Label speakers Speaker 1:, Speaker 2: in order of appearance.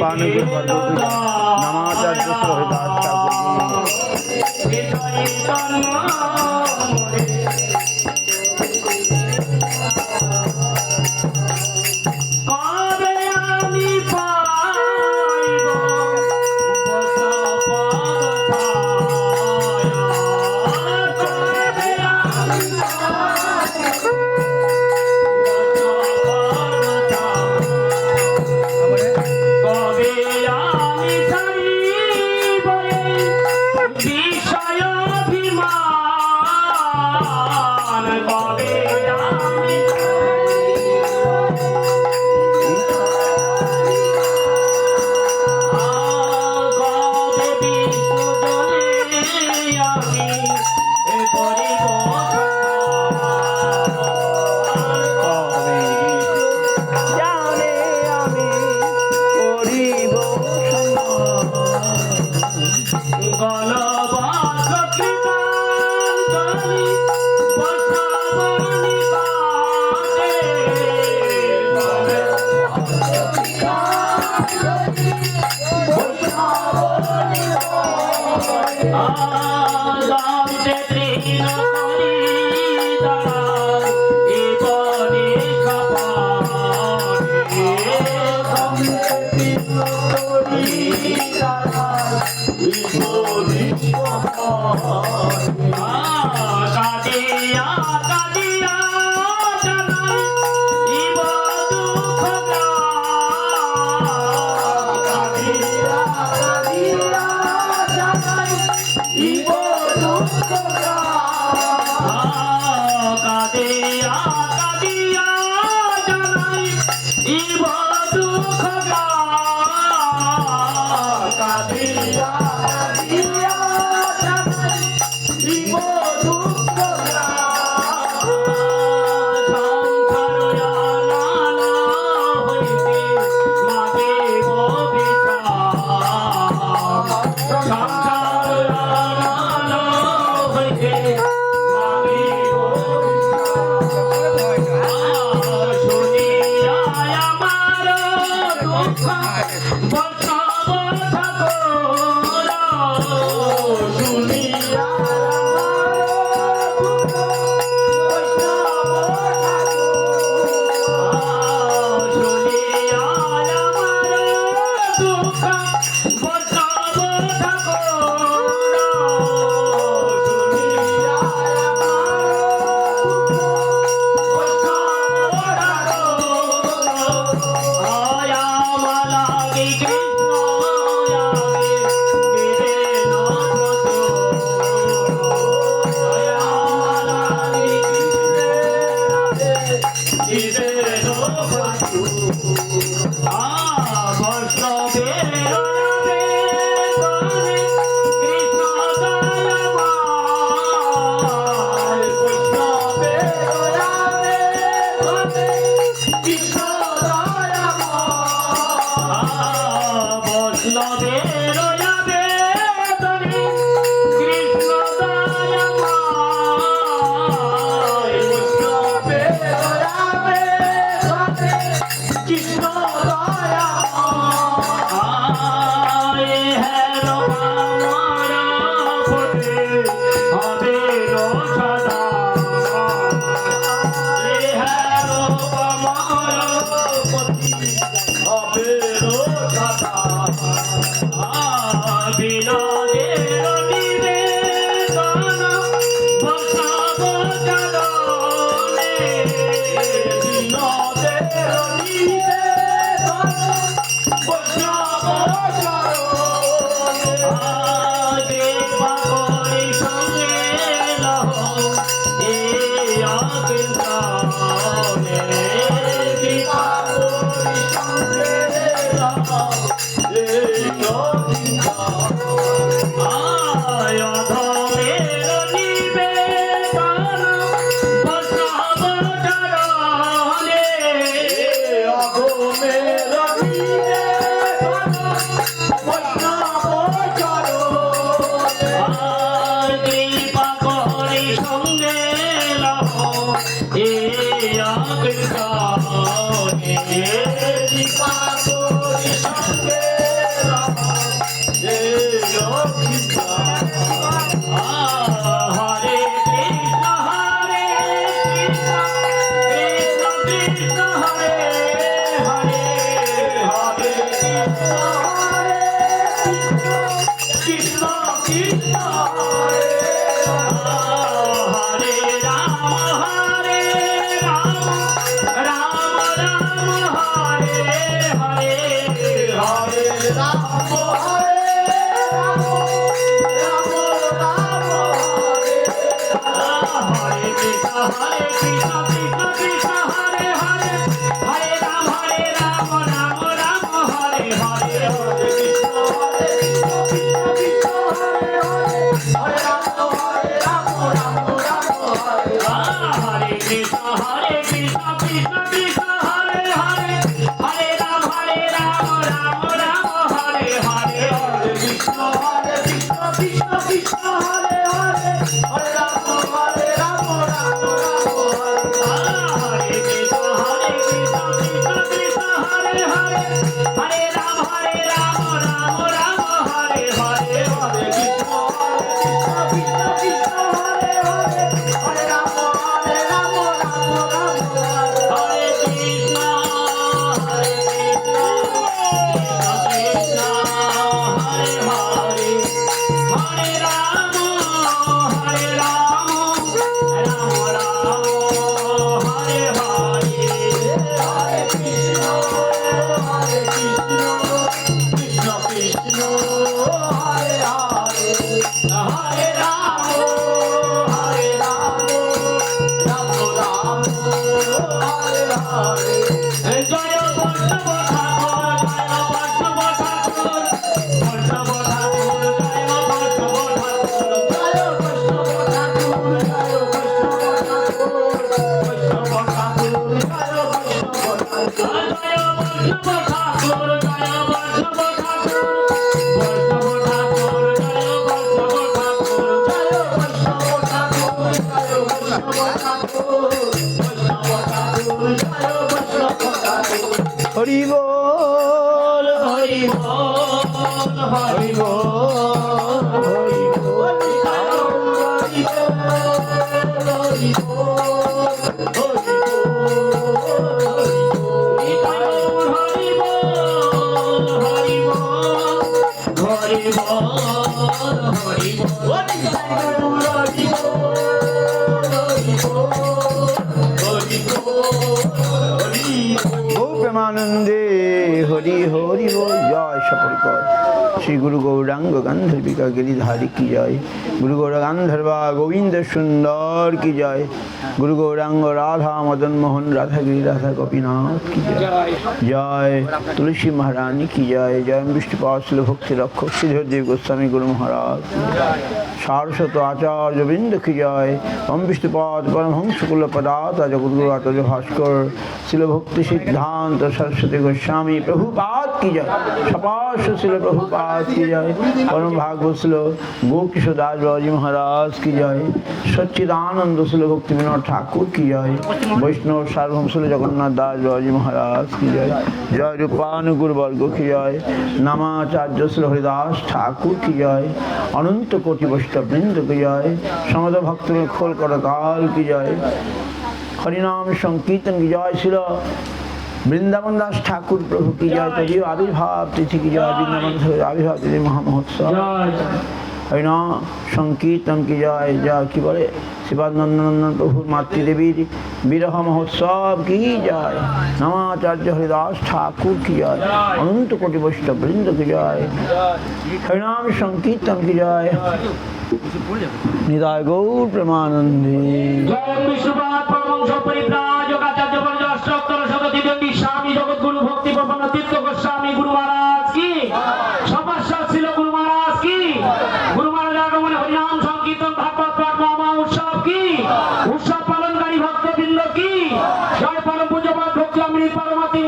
Speaker 1: কৃপানুকূল পর্বটি নামাচার্য রহিদাস ঠাকুর
Speaker 2: Sangre
Speaker 1: হরি বল হরি বল হরি বল হরি বল প্রেমানন্দে হরি হরি বল। জয় সপরিকর শ্রী গুরু গৌরাঙ্গ গান্ধর্বিকা গিরিধারী কি জয়। গুরু গৌর গান্ধর্বা গোবিন্দ সুন্দর কি জয়। গুরু গৌরাঙ্গ রাধা মদন মোহন রাধাগিরি রাধা গোপীনাথ কি জয়। জয় তুলসী महारानी की जय। जय विष्णुपाद शिल भक्ति रक्षक श्रीधर देव गोस्वामी गुरु महाराज। सारस्वत आचार्य वृंद की जय। ओम विष्णुपाद परमहंस कुल पदाता जगद्गुरु आचार्य भास्कर शिल भक्ति सिद्धांत सरस्वती गोस्वामी प्रभुपाद की जय। सपार्श शिल प्रभुपाद की जय। परम भागवत शिल गोकिशोरदास बाबा जी महाराज की जय। सच्चिदानंद शिल भक्ति विनोद ठाकुर की जय। वैष्णव सार्वभौम शिल जगन्नाथ दास बाबा जी महाराज की जय। जय रूपानुगुरु वर्ग की जय। नामाचार्य श्री हरिदास ठाकुर की जय। अनंत कोटि वैष्णव वृंद की जय। समद भक्त में खोल करताल की जय। हरिनाम संकीर्तन की जय। श्री वृंदावन दास ठाकुर प्रभु की जय। तजीव आविर्भाव तिथि की जय। वृंदावन आविर्भाव तिथि महामहोत्सव हरिनाम संकीर्तन की जय। जय की बोले श्रीपाद नंदनंदन प्रभु मातृदेवी विरह महोत्सव की जय। नमाचार्य हरिदास ठाकुर की जय। अनंत कोटि वैष्णव वृंद की जय। हरिनाम संकीर्तन की जय। निताय गौर प्रेमानंदे। स्वामी जगद्गुरु भक्ति प्रपन्न तीर्थ गोस्वामी गुरु महाराज की समस्या ছিল गुरु महाराज की। गुरु महाराज आगमन हरिनाम संकीर्तन भागवत पाठ महा उत्सव की उत्सव पालनकारी भक्तवृंद की जय। परम पूज्य भक्ति अमृत परमति